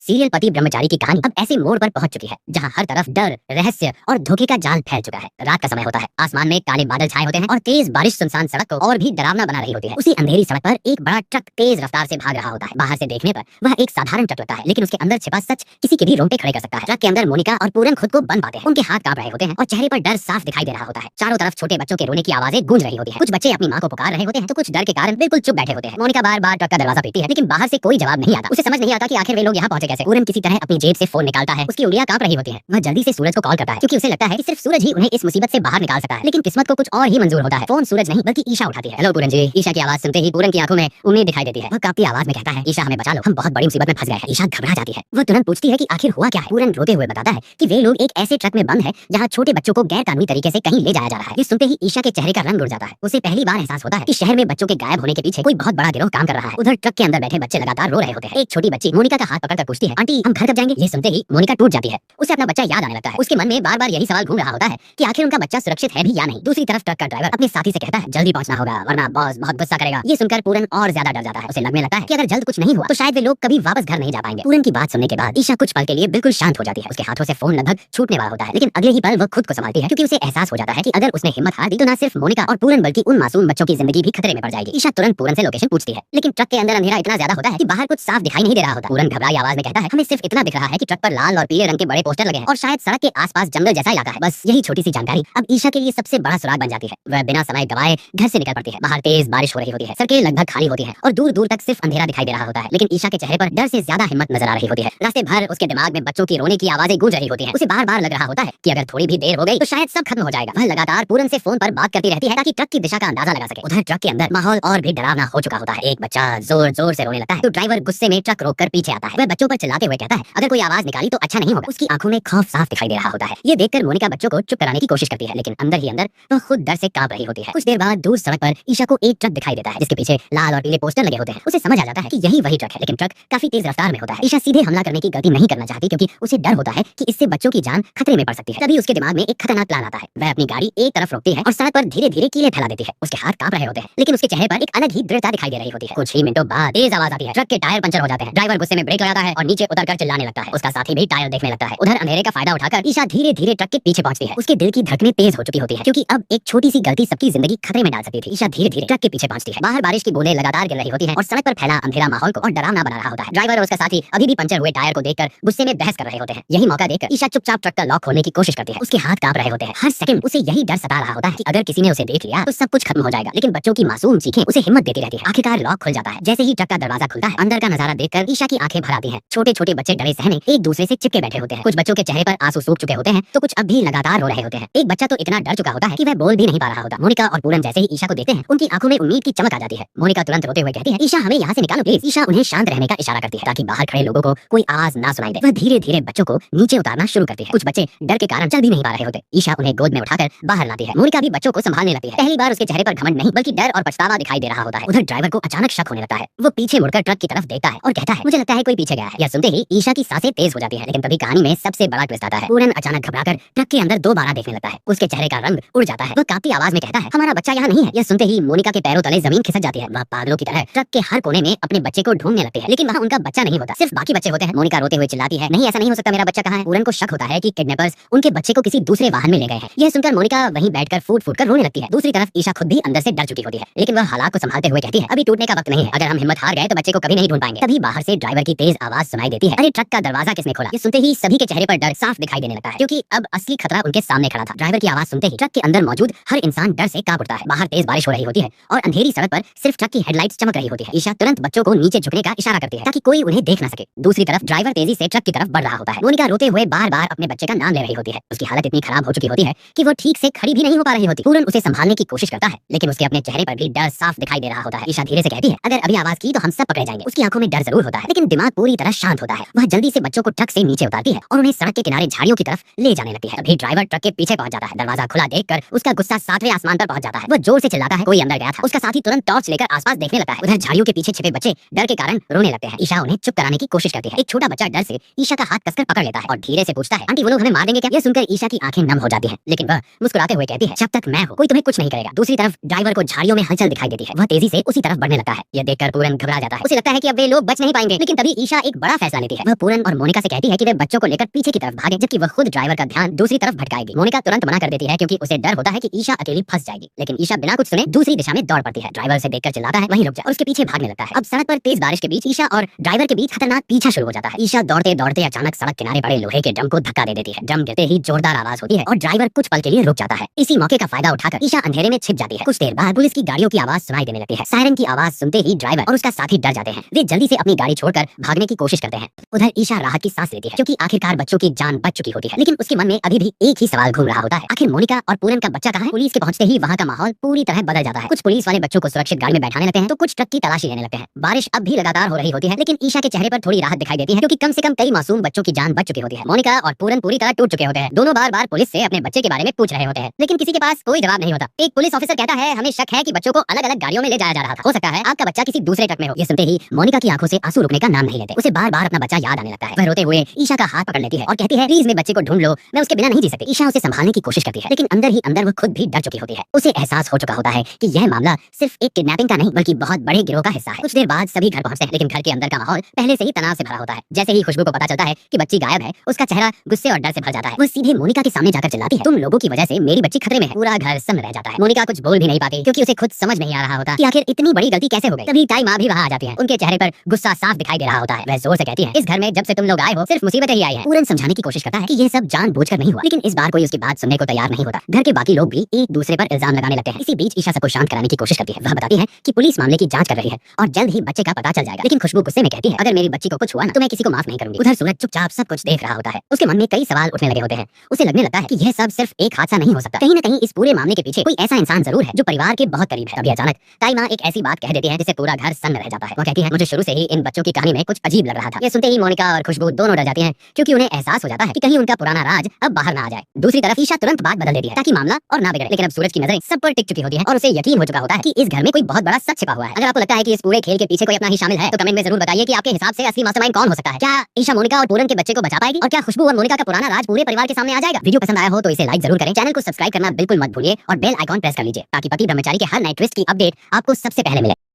Serial पति ब्रह्मचारी की कहानी अब ऐसे मोड़ पर पहुंच चुकी है जहां हर तरफ डर, रहस्य और धोखे का जाल फैल चुका है। रात का समय होता है, आसमान में काले बादल छाए होते हैं और तेज बारिश सुनसान सड़क को और भी डरावना बना रही होती है। उसी अंधेरी सड़क पर एक बड़ा ट्रक तेज रफ्तार से भाग रहा होता है। बाहर से देखने पर वह एक साधारण ट्रक लगता है, लेकिन उसके अंदर छिपा सच किसी के भी रोंगटे खड़े कर सकता है। ट्रक के अंदर मोनिका और पूरन खुद को बंद पाते हैं। उनके हाथ कांप रहे होते हैं और चेहरे पर डर साफ दिखाई दे रहा होता है। चारों तरफ छोटे बच्चों के रोने की आवाजें गूंज रही होती है। कुछ बच्चे अपनी माँ को पुकार रहे होते हैं तो कुछ डर के कारण बिल्कुल चुप बैठे होते हैं। मोनिका बार बार ट्रक का दरवाजा पीटती है, लेकिन बाहर से कोई जवाब नहीं आता। उसे समझ नहीं आता कि आखिर वे लोग यहाँ पहुंचे कैसे। पूरन किसी तरह अपनी जेब से फोन निकालता है। उसकी उंगलियां कांप रही होती हैं। वह जल्दी से सूरज को कॉल करता है क्योंकि उसे लगता है कि सिर्फ सूरज ही उन्हें इस मुसीबत से बाहर निकाल सकता है। लेकिन किस्मत को कुछ और ही मंजूर होता है। फोन सूरज नहीं बल्कि ईशा उठाती है। हेलो पूरन जी। ईशा की आवाज सुनते ही पूरन की आंखों में उम्मीद दिखाई देती है। वह कांपती आवाज में कहता है, ईशा हमें बचा लो, हम बहुत बड़ी मुसीबत में फंस गए हैं। ईशा घबरा जाती है। वह तुरंत पूछती है कि आखिर हुआ क्या है। पूरन रोते हुए बताता है कि वे लोग एक ऐसे ट्रक में बंद है जहाँ छोटे बच्चों को गैर कानूनी तरीके से कहीं ले जाया जा रहा है। ये सुनते ही ईशा के चेहरे का रंग उड़ जाता है। उसे पहली बार एहसास होता है कि शहर में बच्चों के गायब होने के पीछे कोई बहुत बड़ा गिरोह काम कर रहा है। उधर ट्रक के अंदर बैठे बच्चे लगातार रो रहे होते हैं। एक छोटी बच्ची मोनिका का हाथ पकड़कर पूछती है, आंटी हम घर कब जाएंगे। ये सुनते ही मोनिका टूट जाती है। उसे अपना बच्चा याद आने लगता है। उसके मन में बार बार यही सवाल घूम रहा होता है कि आखिर उनका बच्चा सुरक्षित है भी या नहीं। दूसरी तरफ ट्रक का ड्राइवर अपने साथी से कहता है, जल्दी पहुंचना होगा वरना बॉस बहुत गुस्सा करेगा। ये सुनकर पूरन और ज्यादा डर जाता है। उसे लगने लगता है कि अगर जल्द कुछ नहीं हुआ तो शायद वे लोग कभी वापस घर नहीं जा पाएंगे। पूरन की बात सुनने के बाद ईशा कुछ पल के लिए बिल्कुल शांत हो जाती है। उसके हाथों से फोन लगभग छूटने वाला होता है, लेकिन अगले ही पल वह खुद को संभालती है क्योंकि उसे एहसास हो जाता है कि अगर उसने हिम्मत हार दी तो न सिर्फ मोनिका और पूरन बल्कि उन मासूम बच्चों की जिंदगी भी खतरे में पड़ जाएगी। ईशा तुरंत पूरन से लोकेशन पूछती है, लेकिन ट्रक के अंदर अंधेरा इतना ज्यादा होता है कि बाहर कुछ साफ दिखाई नहीं दे रहा होता। पूरन घबराई आवाज में कहता है, हमें सिर्फ इतना दिख रहा है कि ट्रक पर लाल और पीले रंग के बड़े पोस्टर लगे हैं और शायद सड़क के आसपास जंगल जैसा इलाका है। बस यही छोटी सी जानकारी अब ईशा के लिए सबसे बड़ा सुराग बन जाती है। वह बिना समय गवाए घर से निकल पड़ती है। बाहर तेज बारिश हो रही होती है, सड़कें लगभग खाली होती हैं और दूर दूर तक सिर्फ अंधेरा दिखाई दे रहा होता है। लेकिन ईशा के चेहरे पर डर से ज्यादा हिम्मत नजर आ रही होती है। रास्ते भर उसके दिमाग में बच्चों की रोने की आवाजें गूंज रही होती हैं। उसे बार बार लग रहा होता है कि अगर थोड़ी भी देर हो गई तो शायद सब खत्म हो जाएगा। वह लगातार पूरन से फोन पर बात करती रहती है ताकि ट्रक की दिशा का अंदाजा लगा सके। उधर ट्रक के अंदर माहौल और भी डरावना हो चुका होता है। एक बच्चा जोर जोर से रोने लगता है तो ड्राइवर गुस्से में ट्रक रोककर पीछे आता है। वह बच्चों पर चिल्लाते हुए कहता है, अगर कोई आवाज निकाली तो अच्छा नहीं होगा। उसकी आंखों में खौफ साफ दिखाई दे रहा होता है। ये देखकर मोनिका बच्चों को चुप कराने की कोशिश करती है, लेकिन अंदर ही अंदर वह खुद डर से कांप रही होती है। कुछ देर बाद दूर सड़क पर ईशा को एक ट्रक दिखाई देता है जिसके पीछे लाल और पीले पोस्टर लगे होते हैं। उसे समझ आ जाता है कि यही वही ट्रक है, लेकिन ट्रक काफी तेज रफ्तार में होता है। ईशा सीधे हमला करने की गलती नहीं करना चाहती क्योंकि उसे डर होता है कि इससे बच्चों की जान खतरे में पड़ सकती है। तभी उसके दिमाग में एक खतरनाक प्लान आता है। वह अपनी गाड़ी एक तरफ रोकती है और सड़क पर धीरे धीरे कीले फैला देती है। उसके हाथ कांप रहे होते हैं, लेकिन उसके चेहरे पर एक अलग ही दृढ़ता दिखाई दे रही होती है। कुछ ही मिनटों बाद तेज आवाज आती है, ट्रक के टायर पंचर हो जाते हैं। ड्राइवर गुस्से में ब्रेक लगाता है और नीचे उतरकर चिल्लाने लगता है। उसका साथी भी टायर देखने लगता है। उधर अंधेरे का फायदा उठाकर ईशा धीरे धीरे ट्रक के पीछे पहुंचती है। उसके दिल की धड़कनें तेज हो चुकी होती है क्योंकि अब एक छोटी सी गलती सबकी जिंदगी खतरे में डाल सकती थी। ईशा धीरे धीरे ट्रक के पीछे पहुंचती है। बाहर बारिश की बूंदें लगातार गिर रही होती हैं और सड़क पर फैला अंधेरा माहौल को और डरावना बना रहा होता है। ड्राइवर और उसका साथी अभी भी पंचर हुए टायर को देखकर गुस्से में बहस कर रहे होते हैं। यही मौका देखकर ईशा चुपचाप ट्रक का लॉक खोलने की कोशिश करती है। उसके हाथ कांप रहे होते हैं। हर सेकंड उसे यही डर सता रहा होता है कि अगर किसी ने उसे देख लिया तो सब कुछ खत्म हो जाएगा। लेकिन बच्चों की मासूम चीखें उसे हिम्मत देती रहती है। आखिरकार लॉक खुल जाता है। जैसे ही ट्रक का दरवाजा खुलता है, अंदर का नजारा देखकर ईशा की आंखें भर आती हैं। छोटे छोटे बच्चे डरे सहमे एक दूसरे से चिपके बैठे होते हैं। कुछ बच्चों के चेहरे पर आंसू सूख चुके होते हैं तो कुछ अब भी लगातार रो रहे होते हैं। एक बच्चा तो इतना डर चुका होता है कि वह बोल भी नहीं पा रहा होता। मोनिका और पूरन जैसे ही ईशा को देखते हैं, उनकी आंखों में उम्मीद की चमक आ जाती है। मोनिका तुरंत रोते हुए कहती है, ईशा हमें यहाँ से निकालो प्लीज। ईशा उन्हें शांत रहने का इशारा करती है ताकि बाहर खड़े लोगों को कोई आवाज ना सुनाई दे। वह धीरे धीरे बच्चों को नीचे उतारना शुरू करती है। कुछ बच्चे डर के कारण चल भी नहीं पा रहे होते। ईशा उन्हें गोद में उठाकर बाहर लाती है। मोनिका भी बच्चों को संभालने लगती है। पहली बार उसके चेहरे पर घमंड नहीं बल्कि डर और पछतावा दिखाई दे रहा होता है। उधर ड्राइवर को अचानक शक होने लगता है। वो पीछे मुड़कर ट्रक की तरफ देखता है और कहता है, मुझे लगता है कोई पीछे गया है। यह सुनते ही ईशा की सांसें तेज हो जाती है। लेकिन तभी कहानी में सबसे बड़ा ट्विस्ट आता है। पूरन अचानक घबराकर ट्रक के अंदर दोबारा देखने लगता है। उसके चेहरे का रंग उड़ जाता है। वह कांपती आवाज में कहता है, हमारा बच्चा यहाँ नहीं है। यह सुनते ही मोनिका के पैरों तले जमीन खिसक जाती है। वह पागलों की तरह ट्रक के हर कोने में अपने बच्चे को ढूंढने लगती है, लेकिन वहाँ उनका बच्चा नहीं होता, सिर्फ बाकी बच्चे होते हैं। मोनिका रोते हुए चिल्लाती है, नहीं ऐसा नहीं हो सकता, मेरा बच्चा कहाँ है। पूरन को शक होता है कि किडनैपर्स उनके बच्चे को किसी दूसरे वाहन में ले गए हैं। यह सुनकर मोनिका वहीं बैठकर फूट फूट कर रोने लगती है। दूसरी तरफ ईशा खुद भी अंदर से डर चुकी होती है, लेकिन वह हालात को संभालते हुए कहती है, अभी टूटने का वक्त नहीं है। अगर हम हिम्मत हार गए तो बच्चे को कभी नहीं ढूंढ पाएंगे। तभी बाहर से ड्राइवर की तेज आवाज सुनाई देती है, अरे ट्रक का दरवाजा किसने खोला। ये सुनते ही सभी के चेहरे पर डर साफ दिखाई देने लगता है क्योंकि अब असली खतरा उनके सामने खड़ा था। ड्राइवर की आवाज सुनते ही ट्रक के अंदर मौजूद हर इंसान डर से कांप उठता है। बाहर तेज बारिश हो रही होती है और अंधेरी सड़क पर सिर्फ ट्रक की हेडलाइट्स चमक रही होती है। ईशा तुरंत बच्चों को नीचे झुकने का इशारा करती है ताकि कोई उन्हें देख न सके। दूसरी तरफ ड्राइवर तेजी से ट्रक की तरफ बढ़ रहा होता है। मोनिका रोते हुए बार बार अपने बच्चे का नाम ले रही होती है। उसकी हालत इतनी खराब हो चुकी होती है कि वो ठीक से खड़ी भी नहीं हो पा रही होती। पूरन उसे संभालने की कोशिश करता है, लेकिन उसके अपने चेहरे पर भी डर साफ दिखाई दे रहा होता है। ईशा धीरे से कहती है, अगर अभी आवाज की तो हम सब पकड़े जाएंगे। उसकी आंखों में डर जरूर होता है, लेकिन दिमाग पूरी तरह शांत होता है। वह जल्दी से बच्चों को ट्रक से नीचे उतारती है और उन्हें सड़क के किनारे झाड़ियों की तरफ ले जाने लगती है। अभी ड्राइवर ट्रक के पीछे पहुंच जाता है। दरवाजा खुला देखकर उसका गुस्सा 7वें आसमान पर पहुंच जाता है। वह जोर से चिल्लाता है, कोई अंदर गया था। उसका साथी तुरंत टॉर्च लेकर आसपास देखने लगता है। उधर झाड़ियों के पीछे छिपे बच्चे डर के कारण रोने लगते हैं। ईशा उन्हें चुप कराने की कोशिश करती है। एक छोटा बच्चा डर से ईशा का हाथ कसकर पकड़ लेता है और धीरे से पूछता है, आंटी वो लोग हमें मार देंगे क्या। यह सुनकर ईशा की आंखें नम हो जाती हैं, लेकिन वह मुस्कुराते हुए कहती है, जब तक मैं हूं कोई तुम्हें कुछ नहीं करेगा। दूसरी तरफ ड्राइवर को झाड़ियों में हलचल दिखाई देती है। वह तेजी से उसी तरफ बढ़ने लगता है। यह देखकर पूरन घबरा जाता है। उसे लगता है कि अब वे लोग बच नहीं पाएंगे, लेकिन तभी ईशा एक बड़ा फैसला लेती है। वह पूरन और मोनिका से कहती है कि वे बच्चों को लेकर पीछे की तरफ भागे, जबकि वह खुद ड्राइवर का ध्यान दूसरी तरफ भटकाएगी। मोनिका तुरंत मना कर देती है क्योंकि उसे डर होता है कि ईशा अकेली फंस जाएगी, लेकिन ईशा बिना कुछ सुने दूसरी दिशा में दौड़ पड़ती है। ड्राइवर उसे देखकर चिल्लाता है वहीं रुक जा और उसके पीछे भागने लगता है। अब सड़क पर तेज बारिश के बीच ईशा और ड्राइवर के बीच खतरनाक पीछा शुरू हो जाता है। ईशा दौड़ते दौड़ते अचानक सड़क किनारे पड़े लोहे के ड्रम को धक्का दे देती है। ड्रम गिरते ही जोरदार आवाज होती है और ड्राइवर कुछ पल के लिए रुक जाता है। इसी मौके का फायदा उठाकर ईशा अंधेरे में छिप जाती है। कुछ देर बाद पुलिस की गाड़ियों की आवाज सुनाई देने लगती है। सायरन की आवाज सुनते ही ड्राइवर और उसका साथी डर जाते हैं। वे जल्दी से अपनी गाड़ी छोड़कर भागने की कोशिश करते हैं। उधर ईशा राहत की सांस लेती है क्योंकि आखिरकार बच्चों की जान बच चुकी होती है, लेकिन उसके मन में अभी भी एक ही सवाल घूम रहा होता है, आखिर मोनिका और पूरन का बच्चा कहाँ है? पुलिस के पहुंचते ही वहाँ का माहौल पूरी तरह बदल जाता है। कुछ पुलिस वाले बच्चों को सुरक्षित गाड़ी में बैठाने लगते हैं तो कुछ ट्रक की तलाशी लेने लगते हैं। बारिश अब भी लगातार हो रही होती है, लेकिन ईशा के चेहरे पर थोड़ी राहत दिखाई देती है क्योंकि कम से कम कई मासूम बच्चों की जान बच चुकी होती है। मोनिका और पूरन पूरी तरह टूट चुके होते हैं। दोनों बार बार पुलिस से अपने बच्चे के बारे में पूछ रहे होते हैं, लेकिन किसी के पास कोई जवाब नहीं होता। एक पुलिस ऑफिसर कहता है हमें शक है कि बच्चों को अलग अलग गाड़ियों में ले जाया जा रहा था, हो सकता है आपका बच्चा किसी दूसरे ट्रक में हो। ये सुनते ही मोनिका की आंखों से आंसू रुकने का नाम नहीं लेते। उसे बार बार अपना बच्चा याद आने लगता है। वह रोते हुए ईशा का हाथ पकड़ लेती है और कहती है प्लीज मेरे बच्चे को ढूंढ लो, मैं उसके बिना नहीं जी सकती। ईशा उसे संभालने की कोशिश करती है, लेकिन अंदर ही अंदर वह खुद भी डर चुकी होती है। उसे एहसास हो चुका होता है कि यह मामला सिर्फ एक किडनैपिंग का नहीं बल्कि बहुत बड़े गिरोह का हिस्सा है। कुछ देर बाद सभी घर पहुंचते हैं, लेकिन घर के अंदर का माहौल पहले से ही तनाव से भरा होता है। जैसे ही खुशबू को पता चलता है कि बच्ची गायब है, उसका चेहरा गुस्से और डर से भर जाता है। वह सीधे मोनिका के सामने जाकर चिल्लाती है तुम लोगों की वजह से मेरी बच्ची खतरे में है। पूरा घर सन्न रह जाता है। मोनिका कुछ बोल भी नहीं पाती क्योंकि उसे खुद समझ नहीं आ रहा होता कि आखिर इतनी बड़ी गलती कैसे हो गई। तभी ताई माँ भी वहाँ आ जाती है। उनके चेहरे पर गुस्सा साफ दिखाई दे रहा होता है। वह जोर से कहती है इस घर में जब से तुम लोग आए हो सिर्फ मुसीबतें ही आई हैं। पूरन समझाने की कोशिश करता है कि ये सब जानबूझकर नहीं हुआ, लेकिन इस बार कोई उसकी बात सुनने को तैयार नहीं होता। घर के बाकी लोग भी एक दूसरे पर इल्जाम लगाने लगते हैं। इसी बीच ईशा सबको शांत कराने की कोशिश करती है। वह बताती है कि पुलिस मामले की जांच कर रही है और जल्द ही बच्चे का पता चल जाएगा। लेकिन खुशबू गुस्से में कहती है अगर मेरी बच्ची को कुछ हुआ ना तो मैं किसी को माफ नहीं करूंगी। उधर सूरज चुपचाप सब कुछ देख रहा होता है। उसके मन में कई सवाल उठने लगे होते हैं। उसे लगने लगता है कि यह सब सिर्फ एक हादसा नहीं हो सकता। कहीं न कहीं इस पूरे मामले के पीछे कोई ऐसा इंसान जरूर है जो परिवार के बहुत करीब है। तभी अचानक ताई माँ एक ऐसी बात कह देती है जिससे पूरा घर सन्न रह जाता है। वो कहती है मुझे शुरू से ही इन बच्चों की कहानी में कुछ अजीब लग रहा था। ये सुनते ही मोनिका और खुशबू दोनों डर जाती हैं क्योंकि उन्हें एहसास हो जाता है कि कहीं उनका पुराना राज अब बाहर ना आ जाए। दूसरी तरफ ईशा तुरंत बात बदल देती है ताकि मामला और ना बिगड़े, लेकिन अब सूरज की नजरें सब पर टिक चुकी होती है और उसे यकीन हो चुका होता है कि इस घर में कोई बहुत बड़ा सच छिपा हुआ है। अगर आपको लगता है कि इस पूरे खेल के पीछे कोई अपना ही शामिल है तो कमेंट में जरूर बताइए कि आपके हिसाब से असली मास्टरमाइंड कौन हो सकता है। क्या ईशा मोनिका और पूरन के बच्चे को बचा पाएगी और क्या खुशबू और मोनिका का पुराना राज पूरे परिवार के सामने आ जाएगा? वीडियो पसंद आया हो तो इसे लाइक जरूर करें, चैनल को सब्सक्राइब करना बिल्कुल मत भूलिए और बेल आइकॉन प्रेस कर लीजिए ताकि पति ब्रह्मचारी के हर नए ट्विस्ट की अपडेट आपको सबसे पहले मिले।